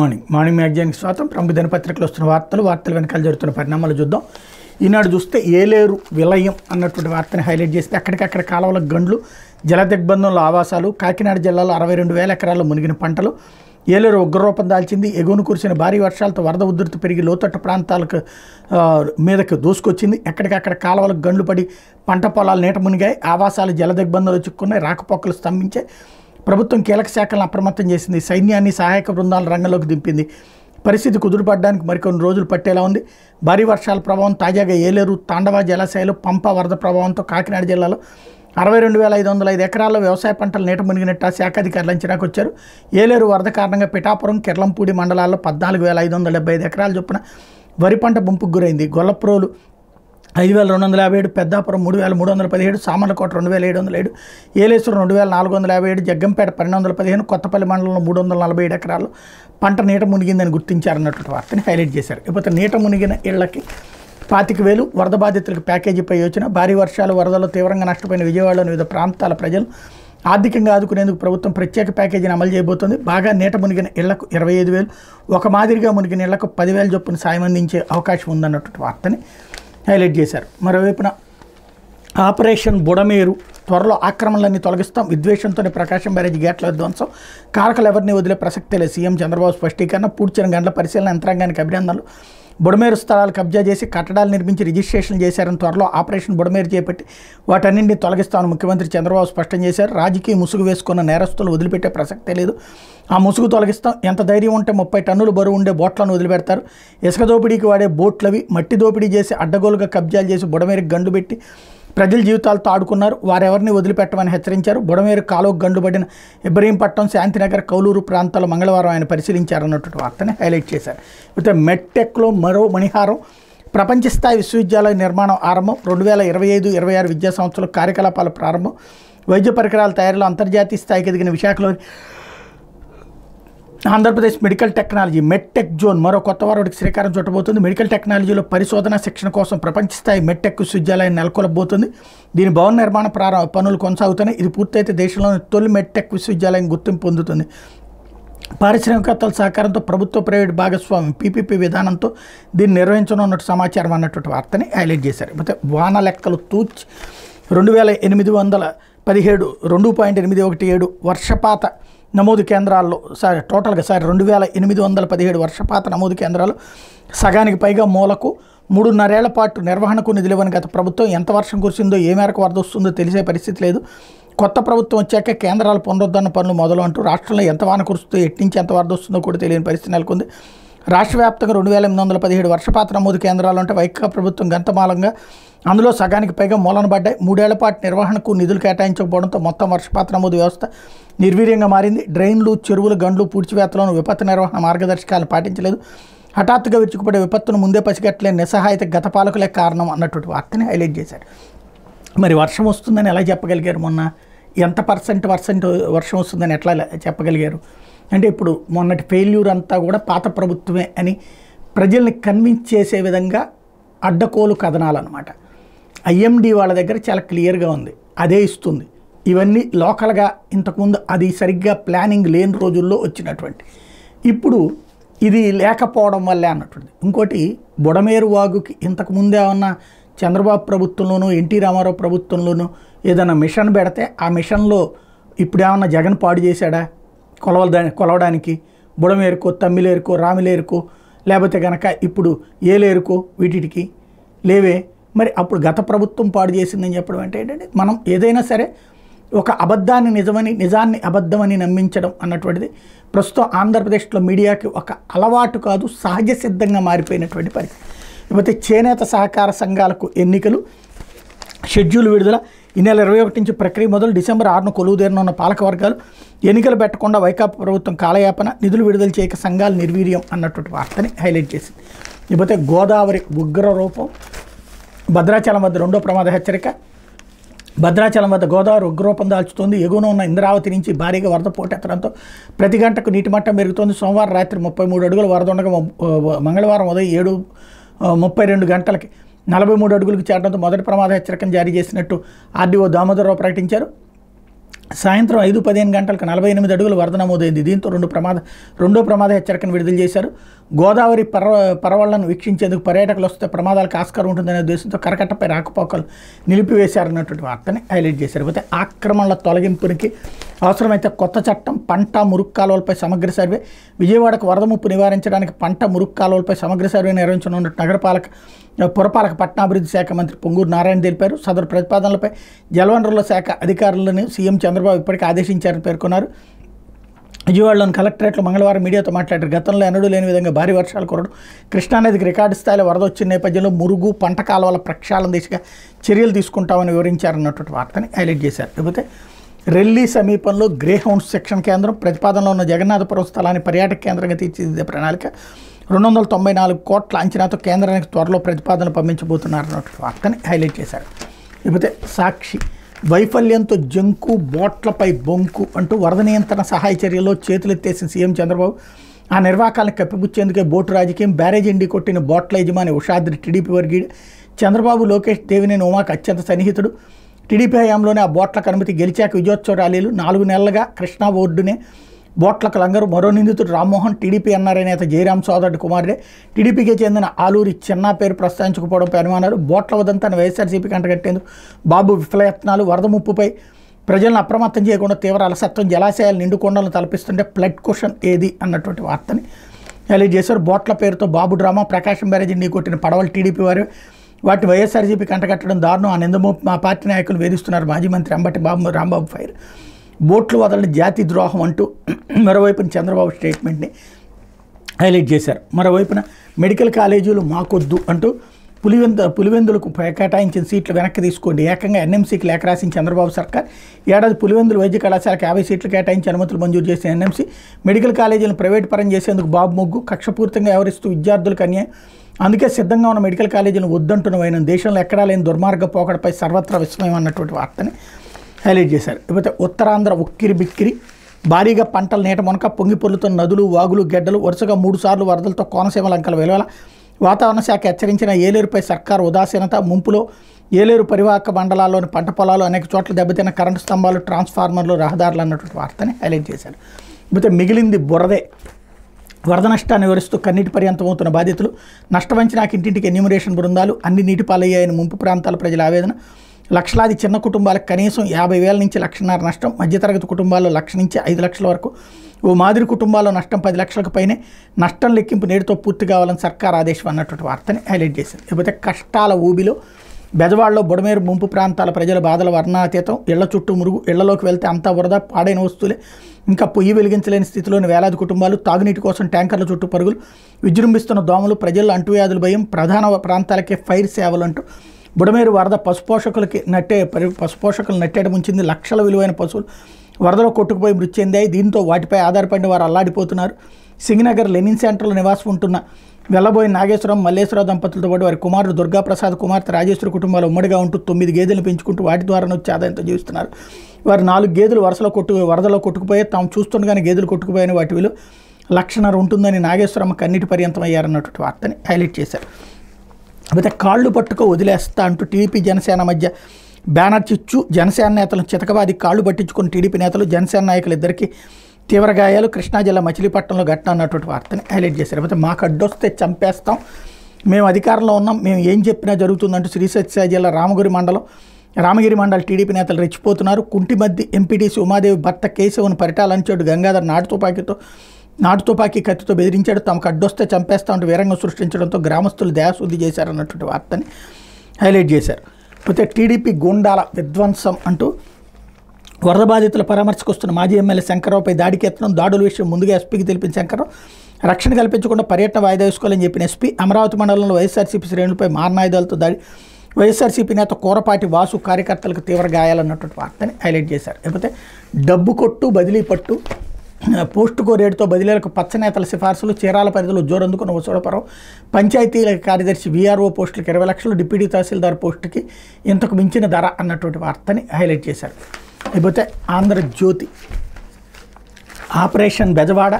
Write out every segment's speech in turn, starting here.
Morning మ్యాగజైన్కి స్వాగతం. ప్రముఖ దినపత్రికలు వస్తున్న వార్తలు వెనకాల జరుగుతున్న పరిణామాలు చూద్దాం. ఈనాడు చూస్తే ఏలేరు విలయం అన్నటువంటి వార్తని హైలైట్ చేస్తే అక్కడికక్కడ కాలువల గండ్లు, జల దిగ్బంధంలో ఆవాసాలు, కాకినాడ జిల్లాలో 62,000 ఎకరాల్లో మునిగిన పంటలు, ఏలేరు ఉగ్రరూపం దాల్చింది. ఎగువను కురిసిన భారీ వర్షాలతో వరద ఉధృతి పెరిగి లోతట్టు ప్రాంతాలకు మీదకు దూసుకొచ్చింది. ఎక్కడికక్కడ కాలువలకు గండ్లు పడి పంట పొలాలు నీట మునిగాయి. ఆవాసాలు జల దిగ్బంధంలో చిక్కున్నాయి. రాకపోకలు స్తంభించాయి. ప్రభుత్వం కీలక శాఖలను అప్రమత్తం చేసింది. సైన్యాన్ని, సహాయక బృందాలను రంగంలోకి దింపింది. పరిస్థితి కుదురుపడడానికి మరికొన్ని రోజులు పట్టేలా ఉంది. భారీ వర్షాల ప్రభావం తాజాగా ఏలేరు, తాండవ జలాశయాలు, పంప వరద ప్రభావంతో కాకినాడ జిల్లాలో 62,505 ఎకరాల్లో వ్యవసాయ పంటలు నీట మునిగినట్టు శాఖాధికారులు అంచనాకు వచ్చారు. ఏలేరు వరద కారణంగా పిఠాపురం, కిర్లంపూడి మండలాల్లో 14,575 ఎకరాల చొప్పున వరి పంట ముంపుకు గురైంది. గొల్లప్రోలు 5,257, పెద్దాపురం 3,317, సామర్లకోట 2,707, ఏలేశ్వరం 2,457, జగ్గంపేట 1,215, కొత్తపల్లి మండలంలో 347 ఎకరాల్లో పంట నీట మునిగిందని గుర్తించారన్నటువంటి వార్తని హైలైట్ చేశారు. ఇకపోతే నీట మునిగిన ఇళ్లకి 25,000, వరద బాధితులకు ప్యాకేజీపై యోచన. భారీ వర్షాలు, వరదల్లో తీవ్రంగా నష్టపోయిన విజయవాడలోని వివిధ ప్రాంతాల ప్రజలు ఆర్థికంగా ఆదుకునేందుకు ప్రభుత్వం ప్రత్యేక ప్యాకేజీని అమలు చేయబోతోంది. బాగా నీట మునిగిన ఇళ్లకు 25,000, ఒక మాదిరిగా మునిగిన ఇళ్లకు 10,000 చొప్పున సాయం అందించే అవకాశం ఉందన్నటువంటి వార్తని హైలైట్ చేశారు. మరోవైపున ఆపరేషన్ బుడమేరు, త్వరలో ఆక్రమణలన్నీ తొలగిస్తాం, విద్వేషంతోనే ప్రకాశం బ్యారేజీ గేట్ల విధ్వంసం, కారకలు ఎవరిని వదిలే ప్రసక్తే లేదు. సీఎం చంద్రబాబు స్పష్టీకరణ. పూడ్చిన గంటల పరిశీలన యంత్రాంగానికి అభినందనలు. బుడమేరు స్థలాలు కబ్జా చేసి కట్టడాలు నిర్మించి రిజిస్ట్రేషన్ చేశారని, త్వరలో ఆపరేషన్ బుడమేరు చేపట్టి వాటన్నింటినీ తొలగిస్తామని ముఖ్యమంత్రి చంద్రబాబు స్పష్టం చేశారు. రాజకీయ ముసుగు వేసుకున్న నేరస్తులు వదిలిపెట్టే ప్రసక్తే లేదు. ఆ ముసుగు తొలగిస్తాం. ఎంత ధైర్యం ఉంటే 30 టన్నులు బరువు ఉండే బోట్లను వదిలిపెడతారు. ఇసుక దోపిడీకి వాడే బోట్లవి. మట్టి దోపిడీ చేసి అడ్డగోలుగా కబ్జాలు చేసి బుడమేరుకి గండు పెట్టి ప్రజల జీవితాలతో ఆడుకున్నారు. వారెవరిని వదిలిపెట్టమని హెచ్చరించారు. బుడమేరు కాలువకు గండుబడిన ఇబ్రహీంపట్నం, శాంతినగర్, కౌలూరు ప్రాంతాల్లో మంగళవారం ఆయన పరిశీలించారన్నటువంటి వార్తని హైలైట్ చేశారు. అయితే మెడ్టెక్లో మరో మణిహారం. ప్రపంచ స్థాయి విశ్వవిద్యాలయ నిర్మాణం ఆరంభం. 2025-26 విద్యా సంవత్సరంలో కార్యకలాపాల ప్రారంభం. వైద్య పరికరాల తయారీలో అంతర్జాతీయ స్థాయికి ఎదిగిన విశాఖలోని Andhra Pradesh medical technology medtech zone మరో కొత్త వారికి శ్రీకారం చుట్టబోతుంది. మెడికల్ టెక్నాలజీలో పరిశోధన, శిక్షణ కోసం ప్రపంచ స్థాయి మెడ్టెక్ విశ్వవిద్యాలయం నెలకొల్పబోతుంది. దీని భవన నిర్మాణ పనులు కొనసాగుతున్నాయి. ఇది పూర్తయితే దేశంలోని తొలి మెడ్టెక్ విశ్వవిద్యాలయం గుర్తింపు పొందుతుంది. పారిశ్రామికవేత్తల సహకారంతో ప్రభుత్వ ప్రైవేట్ భాగస్వామ్యం పీపీపీ విధానంతో దీన్ని నిర్వహించనున్నట్టు సమాచారం అన్నటువంటి వార్తని హైలైట్ చేశారు. అయితే వాన లెక్కలు తూచి 2,817 2.817 వర్షపాత నమోదు కేంద్రాల్లో టోటల్గా 2,817 వర్షపాత నమోదు కేంద్రాలు సగానికి పైగా మూలకు 3.5 ఏళ్ల పాటు నిర్వహణకు నిధులివ్వని గత ప్రభుత్వం ఎంత వర్షం కురిసిందో, ఏ మేరకు వరద వస్తుందో తెలిసే పరిస్థితి లేదు. కొత్త ప్రభుత్వం వచ్చాక కేంద్రాల పునరుద్ధరణ పనులు మొదలు అంటూ రాష్ట్రంలో ఎంత వాన కురుస్తుందో, ఎట్టించి ఎంత వరద వస్తుందో కూడా తెలియని పరిస్థితి నెలకొంది. రాష్ట్ర వ్యాప్తంగా 2,817 వర్షపాత నమోదు కేంద్రాలు అంటే వైకాపా ప్రభుత్వం గంతమాలంగా అందులో సగానికి పైగా మూలన పడ్డాయి. 3 ఏళ్ల పాటు నిర్వహణకు నిధులు కేటాయించకపోవడంతో మొత్తం వర్షపాత నమోదు వ్యవస్థ నిర్వీర్యంగా మారింది. డ్రైన్లు, చెరువులు, గండ్లు పూడ్చివేతలను విపత్తు నిర్వహణ మార్గదర్శకాలను పాటించలేదు. హఠాత్తుగా విరుచుకుపడే విపత్తును ముందే పసిగట్టలేని నిస్సహాయత గత పాలకులే కారణం అన్నటువంటి వార్తని హైలైట్ చేశారు. మరి వర్షం వస్తుందని ఎలా చెప్పగలిగారు? మొన్న ఎంత పర్సెంట్ వర్షం వస్తుందని ఎట్లా చెప్పగలిగారు అంటే, ఇప్పుడు మొన్నటి ఫెయిల్యూర్ అంతా కూడా పాత ప్రభుత్వమే అని ప్రజల్ని కన్విన్స్ చేసే విధంగా అడ్డకోలు కథనాలన్నమాట. ఐఎండి వాళ్ళ దగ్గర చాలా క్లియర్గా ఉంది, అదే ఇస్తుంది. ఇవన్నీ లోకల్గా ఇంతకుముందు అది సరిగ్గా ప్లానింగ్ లేని రోజుల్లో వచ్చినటువంటి, ఇప్పుడు ఇది లేకపోవడం వల్లే అన్నటువంటి. ఇంకోటి, బుడమేరు వాగుకి ఇంతకుముందే ఏమన్నా చంద్రబాబు ప్రభుత్వంలోనూ ఎన్టీ రామారావు ప్రభుత్వంలోనూ ఏదైనా మిషన్ పెడితే ఆ మిషన్లో ఇప్పుడు ఏమన్నా జగన్ పాడు చేశాడా కొలవడానికి? బుడమేరుకో, తమ్మిలేరుకో, రామిలేరుకో, లేకపోతే కనుక ఇప్పుడు ఏలేరుకో, వీటికి లేవే. మరి అప్పుడు గత ప్రభుత్వం పాడు చేసిందని చెప్పడం అంటే ఏంటంటే, మనం ఏదైనా సరే ఒక అబద్ధాన్ని నిజమని, నిజాన్ని అబద్ధమని నమ్మించడం అన్నటువంటిది ప్రస్తుతం ఆంధ్రప్రదేశ్లో మీడియాకి ఒక అలవాటు కాదు, సహజ సిద్ధంగా మారిపోయినటువంటి పరిస్థితి. లేకపోతే చేనేత సహకార సంఘాలకు ఎన్నికలు షెడ్యూల్ విడుదల. ఈ నెల 21 నుంచి ప్రక్రియ మొదలు. డిసెంబర్ 6న కొలువుదేరనున్న పాలకవర్గాలు ఎన్నికలు పెట్టకుండా వైకాపా ప్రభుత్వం కాలయాపన, నిధులు విడుదల చేయక సంఘాలు నిర్వీర్యం అన్నటువంటి వార్తని హైలైట్ చేసింది. లేకపోతే గోదావరి ఉగ్ర రూపం. భద్రాచలం వద్ద 2వ ప్రమాద హెచ్చరిక. భద్రాచలం వద్ద గోదావరి ఉగ్రరూపం దాల్చుతోంది. ఎగువన ఉన్న ఇంద్రావతి నుంచి భారీగా వరద పోటెత్తడంతో ప్రతి గంటకు నీటి మట్టం పెరుగుతోంది. సోమవారం రాత్రి 33 అడుగుల వరద ఉండగా మంగళవారం ఉదయం 7:32 గంటలకి 43 అడుగులకు చేరడంతో మొదటి ప్రమాద హెచ్చరికను జారీ చేసినట్టు ఆర్డీఓ దామోదరరావు ప్రకటించారు. సాయంత్రం 5:15 గంటలకు 48 అడుగుల వరద నమోదైంది. దీంతో రెండో ప్రమాద హెచ్చరికను విడుదల చేశారు. గోదావరి పరవళ్లను వీక్షించేందుకు పర్యాటకులు వస్తే ప్రమాదాలకు ఆస్కారం ఉంటుందనే ఉద్దేశంతో కరకట్టపై రాకపోకలు నిలిపివేశారన్నటువంటి వార్తని హైలైట్ చేశారు. అయితే ఆక్రమణల తొలగింపునికి అవసరమైతే కొత్త చట్టం, పంట మురుగు కాలువలపై సమగ్ర సర్వే. విజయవాడకు వరద ముప్పు నివారించడానికి పంట మురుగు కాలువలపై సమగ్ర సర్వే నిర్వహించనున్నట్టు పురపాలక పట్టణాభివృద్ధి శాఖ మంత్రి పొంగూరు నారాయణ తెలిపారు. సదరు ప్రతిపాదనలపై జలవనరుల శాఖ అధికారులను సీఎం చంద్రబాబు ఇప్పటికే ఆదేశించారని పేర్కొన్నారు. విజయవాడలోని కలెక్టరేట్లో మంగళవారం మీడియాతో మాట్లాడారు. గతంలో ఎన్నడూ లేని విధంగా భారీ వర్షాలు కురవడం, కృష్ణానదికి రికార్డు స్థాయిలో వరద వచ్చిన నేపథ్యంలో మురుగు, పంట కాలువల ప్రక్షాళన దిశగా చర్యలు తీసుకుంటామని వివరించారన్నటువంటి వార్తని హైలైట్ చేశారు. లేకపోతే రెల్లి సమీపంలో గ్రే హౌండ్స్ శిక్షణ కేంద్రం, ప్రతిపాదనలో ఉన్న జగన్నాథపురం స్థలాన్ని పర్యాటక కేంద్రంగా తీర్చిదిద్దే ప్రణాళిక, 294 కోట్ల అంచనాతో కేంద్రానికి త్వరలో ప్రతిపాదనలు పంపించబోతున్నారన్నటువంటి వార్తని హైలైట్ చేశారు. లేకపోతే సాక్షి, వైఫల్యంతో జంకు, బోట్లపై బొంకు అంటూ వరద నియంత్రణ సహాయ చర్యల్లో చేతులెత్తేసిన సీఎం చంద్రబాబు ఆ నిర్వాకాలను కప్పిపుచ్చేందుకే బోటు రాజకీయం, బ్యారేజ్ ఎండి కొట్టిన బోట్ల యజమాని ఉషాద్రి టీడీపీ వర్గీయుడు. చంద్రబాబు, లోకేష్, దేవినేని ఉమాకు అత్యంత సన్నిహితుడు. టీడీపీ హయాంలోనే ఆ బోట్లకు అనుమతి, గెలిచాక విజయోత్సవ ర్యాలీలు, 4 నెలలుగా కృష్ణా బోర్డునే బోట్లకు లంగరు. మరో నిందితుడు రామ్మోహన్, టీడీపీ ఎన్ఆర్ఐ నేత జయరాం సోదరుడు కుమారుడే. టీడీపీకి చెందిన ఆలూరి చిన్న పేరు ప్రస్తావించకపోవడంపై అనుమానాలు. బోట్ల వదంతాన్ని వైఎస్ఆర్సీపీకి అంటగట్టేందుకు బాబు విఫలయత్నాలు. వరద ముప్పుపై ప్రజలను అప్రమత్తం చేయకుండా తీవ్ర అలసత్వం, జలాశయాలు నిండు కొండలను తలపిస్తుంటే ఫ్లడ్ క్వశ్చన్ ఏది అన్నటువంటి వార్తని హైలైట్ చేశారు. బోట్ల పేరుతో బాబు డ్రామా, ప్రకాశం బ్యారేజీ నీ కొట్టిన పడవలు టీడీపీ వారు, వాటిని వైఎస్ఆర్సీపీకి అంటగట్టడం దారుణం. ఆ నిందమోపు మా పార్టీ నాయకులు వేధిస్తున్నారు. మాజీ మంత్రి అంబటి రాంబాబు ఫైర్. బోట్లు వదలని జాతి ద్రోహం అంటూ మరోవైపున చంద్రబాబు స్టేట్మెంట్ని హైలైట్ చేశారు. మరోవైపున మెడికల్ కాలేజీలు మాకొద్దు అంటూ పులివెందులకు కేటాయించిన సీట్లు వెనక్కి తీసుకోండి. ఏకంగా ఎన్ఎంసీకి లేఖ రాసిన చంద్రబాబు సర్కార్. ఏడాది పులివెందులు వైద్య కళాశాలకు 50 సీట్లు కేటాయించి అనుమతులు మంజూరు చేసిన ఎన్ఎంసీ మెడికల్ కాలేజీలను ప్రైవేట్ పరం చేసేందుకు బాబు మొగ్గు. కక్షపూరితంగా వ్యవహరిస్తూ విద్యార్థులకు అన్యాయం. అందుకే సిద్ధంగా ఉన్న మెడికల్ కాలేజీలను వద్దంటున్న వైనం. దేశంలో ఎక్కడా లేని దుర్మార్గ పోకడపై సర్వత్రా విస్మయం అన్నటువంటి వార్తని హైలైట్ చేశారు. లేకపోతే ఉత్తరాంధ్ర ఉక్కిరి బిక్కిరి, భారీగా పంటలు నీట మునక, పొంగి పొర్లుతున్న నదులు, వాగులు, గెడ్డలు, వరుసగా 3 సార్లు వరదలతో కోనసీమ లంకల వెలువల. వాతావరణ శాఖ హెచ్చరించిన ఏలేరుపై సర్కారు ఉదాసీనత. ముంపులో ఏలేరు పరివాహక మండలాల్లోని పంట పొలాలు, అనేక చోట్ల దెబ్బతిన్న కరెంటు స్తంభాలు, ట్రాన్స్ఫార్మర్లు, రహదారులు అన్నటువంటి వార్తని హైలైట్ చేశారు. లేకపోతే మిగిలింది బురదే. వరద నష్టాన్ని వివరిస్తూ కన్నీటి పర్యంతమవుతున్న బాధితులు, నష్టవంచనాకి ఇంటింటికి ఎన్యూమరేషన్ బృందాలు, అన్ని నీటి పాలయ్యాయని ముంపు ప్రాంతాల ప్రజల ఆవేదన. లక్షలాది చిన్న కుటుంబాలకు కనీసం 50,000 నుంచి 1,50,000 నష్టం. మధ్యతరగతి కుటుంబాల్లో 1,00,000 నుంచి 5 లక్షల వరకు. ఓ మాదిరి కుటుంబాల్లో నష్టం 10 లక్షలకు పైనే. నష్టం లెక్కింపు నేటితో పూర్తి కావాలని సర్కార్ ఆదేశం అన్నటువంటి వార్తని హైలైట్ చేసింది. లేకపోతే కష్టాల ఊబిలో బెజవాడలో బుడమేరు ముంపు ప్రాంతాల ప్రజల బాధల వర్ణాతీతం. ఇళ్ల చుట్టూ మురుగు, ఇళ్లలోకి వెళ్తే అంతా వరద, పాడైన వస్తువులే. ఇంకా పొయ్యి వెలిగించలేని స్థితిలోని వేలాది కుటుంబాలు. తాగునీటి కోసం ట్యాంకర్ల చుట్టూ పరుగులు, విజృంభిస్తున్న దోమలు, ప్రజల్లో అంటువ్యాధుల భయం. ప్రధాన ప్రాంతాలకే ఫైర్ సేవలు అంటూ బుడమేరు వరద పశుపోషకులు నెట్టేయడం ఉంచింది. లక్షల విలువైన పశువులు వరదలో కొట్టుకుపోయి మృతి చెందాయి. దీంతో వాటిపై ఆధారపడిన వారు అల్లాడిపోతున్నారు. సింగనగర్ లెనిన్ సెంటర్లో నివాసం ఉంటున్న వెల్లబోయిన నాగేశ్వరం, మల్లేశ్వరరావు దంపతులతో పాటు వారి కుమారుడు దుర్గాప్రసాద్, కుమార్తె రాజేశ్వరి కుటుంబాలు ఉమ్మడిగా ఉంటూ 9 గేదెలను పెంచుకుంటూ వాటి ద్వారా వచ్చే ఆదాయంతో జీవిస్తున్నారు. వారు 4 గేదెలు వరదలో కొట్టుకుపోయి తాము చూస్తుండగానే గేదెలు కొట్టుకుపోయిన వాటి విలువ 1,00,000 ఉంటుందని నాగేశ్వరమ్మ కన్నీటి పర్యంతం అయ్యారన్నటువంటి వార్తని హైలైట్ చేశారు. అయితే కాళ్ళు పట్టుకో వదిలేస్తా అంటూ టీడీపీ జనసేన మధ్య బ్యానర్ చిచ్చు. జనసేన నేతలను చితకబాది కాళ్ళు పట్టించుకున్న టీడీపీ నేతలు, జనసేన నాయకులు ఇద్దరికి తీవ్ర గాయాలు. కృష్ణా జిల్లా మచిలీపట్నంలో ఘటన అన్నటువంటి వార్తని హైలైట్ చేశారు. అయితే మాకు అడ్డొస్తే చంపేస్తాం, మేము అధికారంలో ఉన్నాం, మేము ఏం చెప్పినా జరుగుతుందంటూ శ్రీ సత్య జిల్లా రామగిరి మండల టీడీపీ నేతలు రెచ్చిపోతున్నారు. కుంటిమద్ది ఎంపీటీసీ ఉమాదేవి భర్త కేశవను పరిటాలంచాడు గంగాధర్ నాటు తుపాకీ కత్తితో బెదిరించాడు. తమకు అడ్డొస్తే చంపేస్తామంటూ వీరంగం సృష్టించడంతో గ్రామస్తులు దయాశుద్ధి చేశారన్నటువంటి వార్తని హైలైట్ చేశారు. అయితే టీడీపీ గూండాల విధ్వంసం అంటూ వరద బాధితుల పరామర్శకు వస్తున్న మాజీ ఎమ్మెల్యే శంకర్రావుపై దాడికి ఎత్తడం, దాడుల విషయం ముందుగా ఎస్పీకి తెలిపిన శంకర్రావు రక్షణ కల్పించకుండా పర్యటన వాయిదా వేసుకోవాలని చెప్పిన ఎస్పీ. అమరావతి మండలంలో వైఎస్ఆర్సీపీ శ్రేణులపై మారణాయుధాలతో దాడి. వైఎస్ఆర్సీపీ నేత కూరపాటి వాసు కార్యకర్తలకు తీవ్ర గాయాలన్నటువంటి వార్తని హైలైట్ చేశారు. లేకపోతే డబ్బు కొట్టు బదిలీ పట్టు, పోస్టుకో రేటుతో బదిలీలకు పచ్చనేతల సిఫార్సులు. చీరాల పరిధిలో జోరందుకున్న వసూడపురం పంచాయతీల కార్యదర్శి వీఆర్ఓ పోస్టులకు 20 లక్షలు, డిప్యూటీ తహసీల్దార్ పోస్టుకి ఇంతకు మించిన ధర అన్నటువంటి వార్తని హైలైట్ చేశారు. లేకపోతే ఆంధ్రజ్యోతి, ఆపరేషన్ బెజవాడ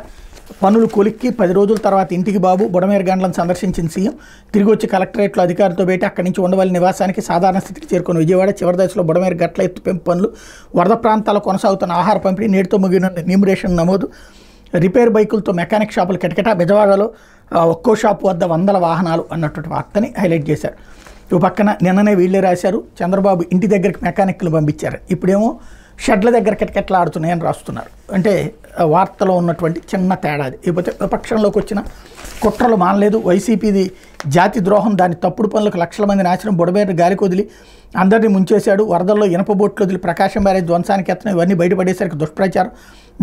పనులు కొలిక్కి 10 రోజుల తర్వాత ఇంటికి బాబు బుడమేరు గండ్లను సందర్శించిన సీఎం తిరిగి వచ్చి కలెక్టరేట్లో అధికారులతో భేటీ అక్కడి నుంచి ఉండవల్లి నివాసానికి సాధారణ స్థితికి చేరుకున్న విజయవాడ చివరి దశలో బుడమేరు గట్ల ఎత్తు పెంపు పనులు వరద ప్రాంతాల్లో కొనసాగుతున్న ఆహార పంపిణీ నేటితో ముగిన న్యూమరేషన్ నమోదు రిపేర్ బైకులతో మెకానిక్ షాపులు కిటకిట బెజవాడలో ఒక్కో షాపు వద్ద 100 వాహనాలు అన్నటువంటి వార్తని హైలైట్ చేశారు. ఓ పక్కన నిన్ననే వీళ్ళే రాశారు చంద్రబాబు ఇంటి దగ్గరికి మెకానిక్లు పంపించారు, ఇప్పుడేమో షెడ్ల దగ్గర కిటకిటలు ఆడుతున్నాయని రాస్తున్నారు. అంటే వార్తలో ఉన్నటువంటి చిన్న తేడా అది. ఇకపోతే విపక్షంలోకి వచ్చిన కుట్రలు మానలేదు, వైసీపీది జాతి ద్రోహం, దాని తప్పుడు పనులకు లక్షల మంది నాశనం, బుడమేరు గాలికి వదిలి అందరినీ ముంచేశాడు, వరదల్లో ఇనప బోట్లు వదిలి ప్రకాశం బ్యారేజ్ ధ్వంసానికి ఎత్తనం, ఇవన్నీ బయటపడేసరికి దుష్ప్రచారం,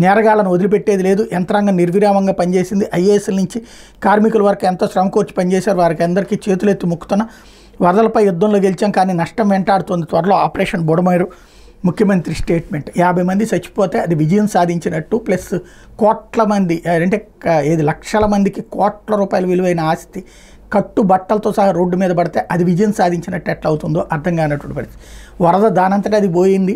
నేరగాళ్లను వదిలిపెట్టేది లేదు, యంత్రాంగం నిర్విరామంగా పనిచేసింది, ఐఏఎస్ల నుంచి కార్మికుల వరకు ఎంతో శ్రమకూర్చి పనిచేశారు, వారికి అందరికీ చేతులెత్తి ముక్కుతున్న, వరదలపై యుద్ధంలో గెలిచాం కానీ నష్టం వెంటాడుతుంది, త్వరలో ఆపరేషన్ బుడమేరు. ముఖ్యమంత్రి స్టేట్మెంట్, 50 మంది చచ్చిపోతే అది విజయం సాధించినట్టు, ప్లస్ కోట్ల మంది అంటే లక్షల మందికి కోట్ల రూపాయల విలువైన ఆస్తి కట్టుబట్టలతో సహా రోడ్డు మీద పడితే అది విజయం సాధించినట్టు ఎట్లా అవుతుందో అర్థం కానటువంటి పరిస్థితి. వరద దానంతటా అది పోయింది,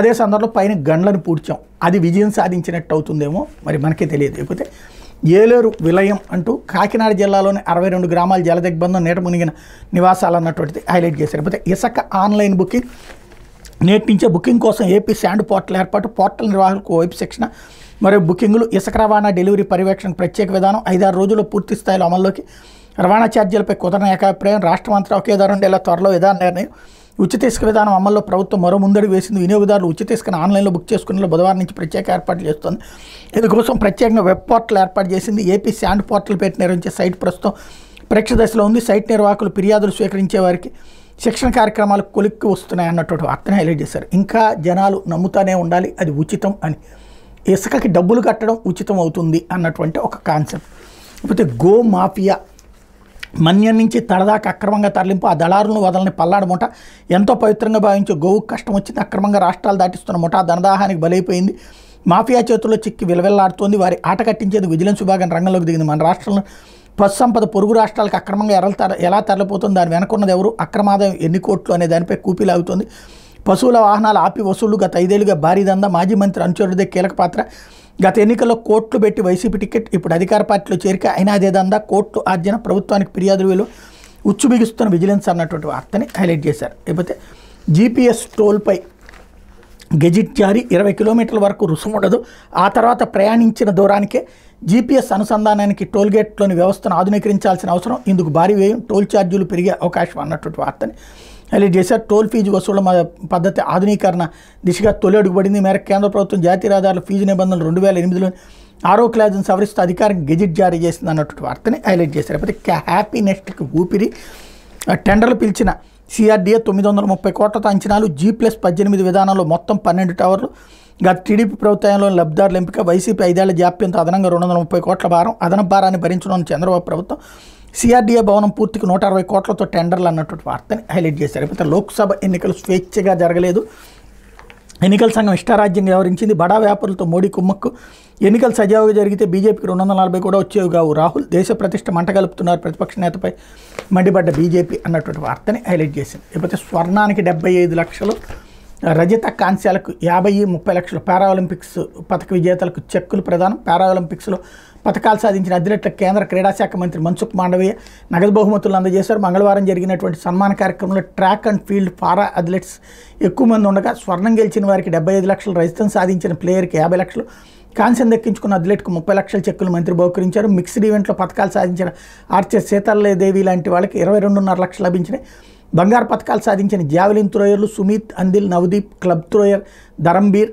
అదే సందర్భంలో పైన గండ్లను పూడ్చాం, అది విజయం సాధించినట్టు అవుతుందేమో మరి మనకే తెలియదు. లేకపోతే ఏలేరు విలయం అంటూ కాకినాడ జిల్లాలోని 62 గ్రామాల జలదిగ్బంధం నీట మునిగిన నివాసాలు అన్నటువంటిది హైలైట్ చేశారు. లేకపోతే ఇసుక ఆన్లైన్ బుకింగ్ నేటి నుంచే బుకింగ్ కోసం ఏపీ శాండ్ పోర్టల్ ఏర్పాటు, పోర్టల్ నిర్వాహకులకు వైపు శిక్షణ మరియు బుకింగులు, ఇసుక రవాణా డెలివరీ పర్యవేక్షణ ప్రత్యేక విధానం 5-6 రోజుల్లో పూర్తి స్థాయిలో అమల్లోకి, రవాణా ఛార్జీలపై కుదరని ఏకాభిప్రాయం, రాష్ట్రం అంతా ఒకే ధర ఉండేలా త్వరలో విధాన నిర్ణయం, ఉచిత ఇసుక విధానం అమల్లో ప్రభుత్వం మరో ముందడుగు వేసింది, వినియోగదారులు ఉచిత ఇసుకను ఆన్లైన్లో బుక్ చేసుకునేలా బుధవారం నుంచి ప్రత్యేక ఏర్పాట్లు చేస్తుంది, ఇందుకోసం ప్రత్యేకంగా వెబ్ పోర్టల్ ఏర్పాటు చేసింది, ఏపీ శాండ్ పోర్టల్ పెట్టి నిర్వహించే సైట్ ప్రస్తుతం పరీక్ష దశలో ఉంది, సైట్ నిర్వాహకులు ఫిర్యాదులు స్వీకరించే వారికి శిక్షణ కార్యక్రమాలు కొలిక్కి వస్తున్నాయి అన్నటువంటి వార్తను హైలైట్ చేశారు. ఇంకా జనాలు నమ్ముతానే ఉండాలి అది ఉచితం అని, ఇసుకకి డబ్బులు కట్టడం ఉచితం అవుతుంది అన్నటువంటి ఒక కాన్సెప్ట్. లేకపోతే గో మాఫియా మన్యం నుంచి తడదాకా అక్రమంగా తరలింపు, ఆ దళారులను వదలని పల్నాడు ముఠ, ఎంతో పవిత్రంగా భావించే గోవుకు కష్టం వచ్చింది, అక్రమంగా రాష్ట్రాలు దాటిస్తున్న ముఠా ధనదాహానికి బలైపోయింది, మాఫియా చేతుల్లో చిక్కి విలవిల్లాడుతోంది, వారి ఆట కట్టించేందుకు విజిలెన్స్ విభాగం రంగంలోకి దిగింది. మన రాష్ట్రంలో పశు సంపద పొరుగు రాష్ట్రాలకు అక్రమంగా ఎలా తరలిపోతుంది, దాని వెనకున్నది ఎవరు, అక్రమాదాయం ఎన్ని కోట్లు అనే దానిపై కూపీలాగుతుంది, పశువుల వాహనాలు ఆపి వసూళ్లు గత 5 ఏళ్లుగా భారీ దందా, మాజీ మంత్రి అనుచరుడిదే కీలక పాత్ర, గత ఎన్నికల్లో కోట్లు పెట్టి వైసీపీ టికెట్, ఇప్పుడు అధికార పార్టీలో చేరిక, అయినా అదే దందా, కోర్టు ఆర్జన, ప్రభుత్వానికి ఫిర్యాదులు విలువ ఉచ్చు బిగుస్తున్న విజిలెన్స్ అన్నటువంటి వార్తని హైలైట్ చేశారు. లేకపోతే జీపీఎస్ టోల్పై గెజిట్ జారీ, 20 కిలోమీటర్ల వరకు రుసుము ఉండదు, ఆ తర్వాత ప్రయాణించిన దూరానికే జీపీఎస్ అనుసంధానానికి టోల్గేట్లోని వ్యవస్థను ఆధునీకరించాల్సిన అవసరం, ఇందుకు భారీ వ్యయం, టోల్ ఛార్జీలు పెరిగే అవకాశం అన్నటువంటి వార్తని హైలైట్ చేశారు. టోల్ ఫీజు వసూళ్ల పద్ధతి ఆధునీకరణ దిశగా తొలి అడుగుపడింది, మేరకు కేంద్ర ప్రభుత్వం జాతీయ రహదారుల ఫీజు నిబంధనలు 2008లో 6వ క్లాజును సవరిస్తూ అధికారిక గెజిట్ జారీ చేసింది అన్నటువంటి వార్తని హైలైట్ చేశారు. లేకపోతే హ్యాపీ నెస్ట్కి ఊపిరి, టెండర్లు పిలిచిన సిఆర్డీఏ 930 కోట్లతో అంచనాలు, G+18 విధానంలో మొత్తం 12 టవర్లు, గత టీడీపీ ప్రభుత్వంలో లబ్ధిదారుల ఎంపిక, వైసీపీ 5 ఏళ్ల జాప్యంతో అదనంగా 230 కోట్ల భారం, అదనపు భారాన్ని భరించడం చంద్రబాబు ప్రభుత్వం, సిఆర్డీఏ భవనం పూర్తికి 160 కోట్లతో టెండర్లు అన్నటువంటి వార్తని హైలైట్ చేశారు. లేకపోతే లోక్సభ ఎన్నికలు స్వేచ్ఛగా జరగలేదు, ఎన్నికల సంఘం ఇష్టారాజ్యంగా వ్యవహరించింది, బడా వ్యాపారులతో మోడీ కుమ్మక్కు, ఎన్నికలు సజావుగా జరిగితే బీజేపీకి 240 కూడా వచ్చేవి కావు, రాహుల్ దేశ ప్రతిష్ట మంట కలుపుతున్నారు ప్రతిపక్ష నేతపై మండిపడ్డ బీజేపీ అన్నటువంటి వార్తని హైలైట్ చేసింది. లేకపోతే స్వర్ణానికి 75 లక్షలు, రజత కాంస్యాలకు 50-30 లక్షలు, పారాలింపిక్స్ పథక విజేతలకు చెక్కులు ప్రదానం, పారాలింపిక్స్లో పథకాలు సాధించిన అథ్లెట్లకు కేంద్ర క్రీడాశాఖ మంత్రి మన్సుఖ్ మాండవీయ నగదు బహుమతులను అందజేశారు. మంగళవారం జరిగినటువంటి సన్మాన కార్యక్రమంలో track and field para athletes ఎక్కువ మంది ఉండగా స్వర్ణం గెలిచిన వారికి 75 లక్షలు, రజతం సాధించిన ప్లేయర్కి 50 లక్షలు, కాంస్యం దక్కించుకున్న అథ్లెట్కు 30 లక్షల చెక్కులు మంత్రి బహుకరించారు. మిక్స్డ్ ఈవెంట్లో పథకాలు సాధించిన ఆర్చర్ సీతాలదేవి లాంటి వాళ్ళకి 22.5 లక్షలు లభించినాయి. బంగారు పథకాలు సాధించిన జావెలిన్ త్రోయర్లు Sumit, Antil, Navdeep, club thrower Dharambir,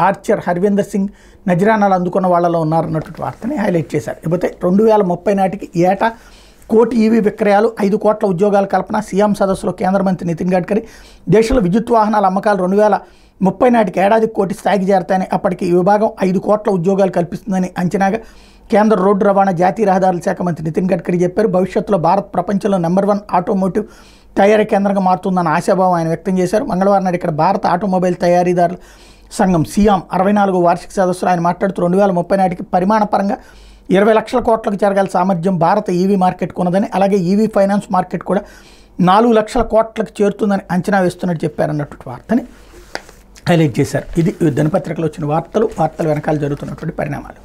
archer Harvinder Singh నజరానాలు అందుకున్న వాళ్ళలో ఉన్నారన్నటువంటి వార్తని హైలైట్ చేశారు. లేకపోతే 2030 నాటికి ఏటా 1 కోటి ఈవీ విక్రయాలు, 5 కోట్ల ఉద్యోగాల కల్పన, సీఎం సదస్సులో కేంద్ర మంత్రి నితిన్ గడ్కరీ, దేశంలో విద్యుత్ వాహనాల అమ్మకాలు 2030 నాటికి ఏడాదికి 1 కోటి స్థాయికి చేరతాయని, అప్పటికి ఈ విభాగం 5 కోట్ల ఉద్యోగాలు కల్పిస్తుందని అంచనాగా కేంద్ర రోడ్డు రవాణా జాతీయ రహదారుల శాఖ మంత్రి నితిన్ గడ్కరీ చెప్పారు. భవిష్యత్తులో భారత్ ప్రపంచంలో నెంబర్ 1 ఆటోమోటివ్ తయారీ కేంద్రంగా మారుతుందన్న ఆశాభావం ఆయన వ్యక్తం చేశారు. మంగళవారం నాడు ఇక్కడ భారత ఆటోమొబైల్ తయారీదారుల సంఘం సియాం 64వ వార్షిక సదస్సులో ఆయన మాట్లాడుతూ 2030 నాటికి పరిమాణ పరంగా 20 లక్షల కోట్లకు చేరగల సామర్థ్యం భారత ఈవీ మార్కెట్కు ఉన్నదని, అలాగే ఈవీ ఫైనాన్స్ మార్కెట్ కూడా 4 లక్షల కోట్లకు చేరుతుందని అంచనా వేస్తున్నట్టు చెప్పారన్నటువంటి వార్తని హైలైట్ చేశారు. ఇది దినపత్రికలో వచ్చిన వార్తలు వెనకాల జరుగుతున్నటువంటి పరిణామాలు.